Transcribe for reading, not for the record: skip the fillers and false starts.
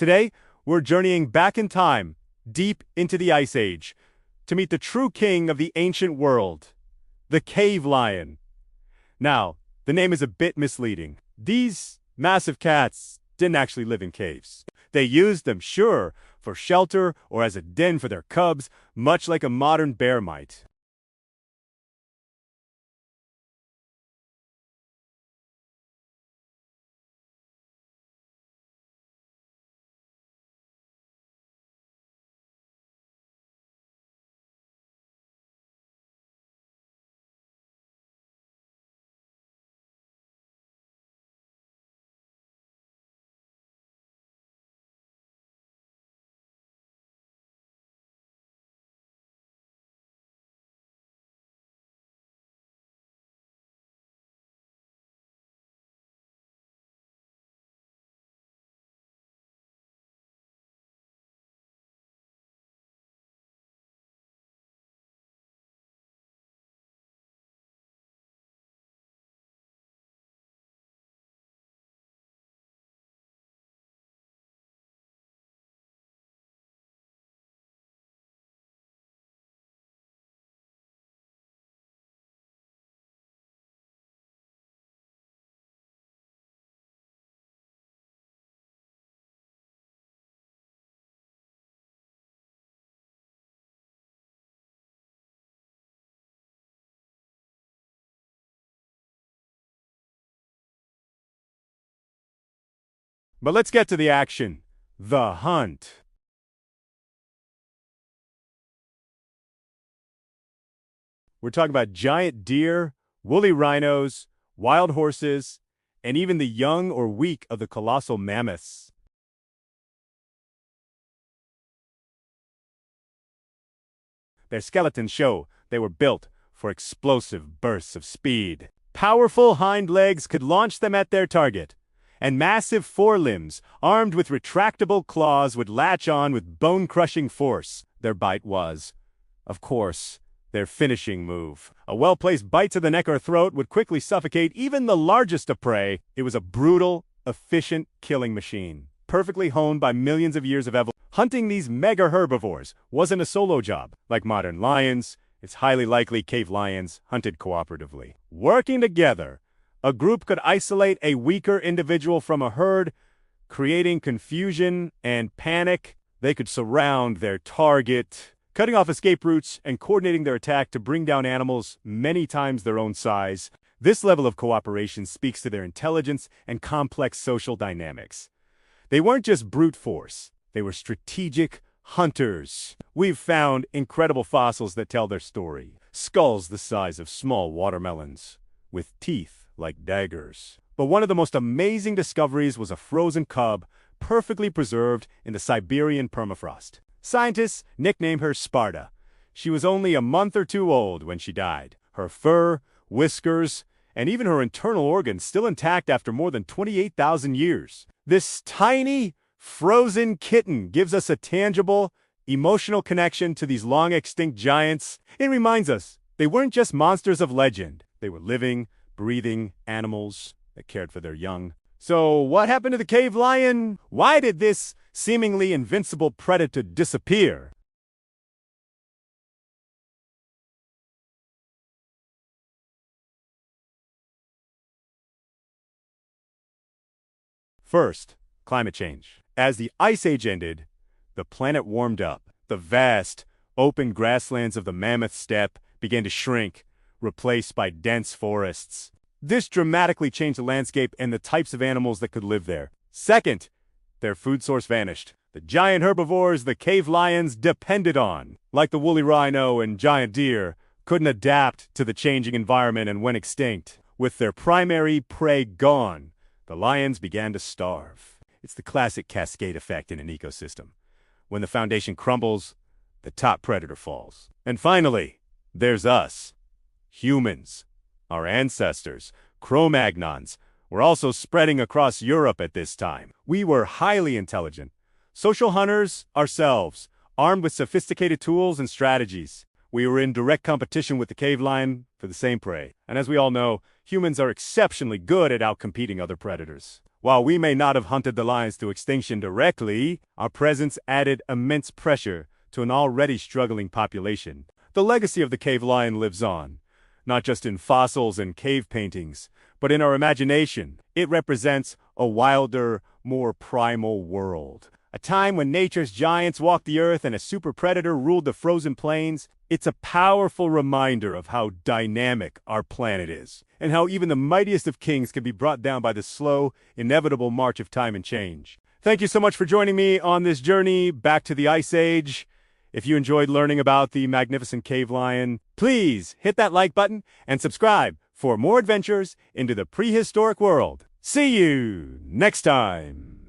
Today, we're journeying back in time, deep into the Ice Age, to meet the true king of the ancient world, the cave lion. Now, the name is a bit misleading. These massive cats didn't actually live in caves. They used them, sure, for shelter or as a den for their cubs, much like a modern bear might. But let's get to the action. The hunt. We're talking about giant deer, woolly rhinos, wild horses, and even the young or weak of the colossal mammoths. Their skeletons show they were built for explosive bursts of speed. Powerful hind legs could launch them at their target, and massive forelimbs, armed with retractable claws, would latch on with bone-crushing force. Their bite was, of course, their finishing move. A well-placed bite to the neck or throat would quickly suffocate even the largest of prey. It was a brutal, efficient killing machine, perfectly honed by millions of years of evolution. Hunting these mega herbivores wasn't a solo job. Like modern lions, it's highly likely cave lions hunted cooperatively. Working together, a group could isolate a weaker individual from a herd, creating confusion and panic. They could surround their target, cutting off escape routes and coordinating their attack to bring down animals many times their own size. This level of cooperation speaks to their intelligence and complex social dynamics. They weren't just brute force, they were strategic hunters. We've found incredible fossils that tell their story. Skulls the size of small watermelons, with teeth like daggers. But one of the most amazing discoveries was a frozen cub, perfectly preserved in the Siberian permafrost. Scientists nicknamed her Sparta. She was only a month or two old when she died. Her fur, whiskers, and even her internal organs still intact after more than 28,000 years. This tiny, frozen kitten gives us a tangible, emotional connection to these long-extinct giants. It reminds us they weren't just monsters of legend. They were living, breathing animals that cared for their young. So what happened to the cave lion? Why did this seemingly invincible predator disappear? First, climate change. As the Ice Age ended, the planet warmed up. The vast, open grasslands of the mammoth steppe began to shrink, replaced by dense forests. This dramatically changed the landscape and the types of animals that could live there. Second, their food source vanished. The giant herbivores the cave lions depended on, like the woolly rhino and giant deer, couldn't adapt to the changing environment and went extinct. With their primary prey gone, the lions began to starve. It's the classic cascade effect in an ecosystem. When the foundation crumbles, the top predator falls. And finally, there's us. Humans, our ancestors, Cro-Magnons, were also spreading across Europe at this time. We were highly intelligent, social hunters ourselves, armed with sophisticated tools and strategies. We were in direct competition with the cave lion for the same prey. And as we all know, humans are exceptionally good at outcompeting other predators. While we may not have hunted the lions to extinction directly, our presence added immense pressure to an already struggling population. The legacy of the cave lion lives on, not just in fossils and cave paintings, but in our imagination. It represents a wilder, more primal world. A time when nature's giants walked the earth and a super predator ruled the frozen plains. It's a powerful reminder of how dynamic our planet is, and how even the mightiest of kings can be brought down by the slow, inevitable march of time and change. Thank you so much for joining me on this journey back to the Ice Age. If you enjoyed learning about the magnificent cave lion, please hit that like button and subscribe for more adventures into the prehistoric world. See you next time!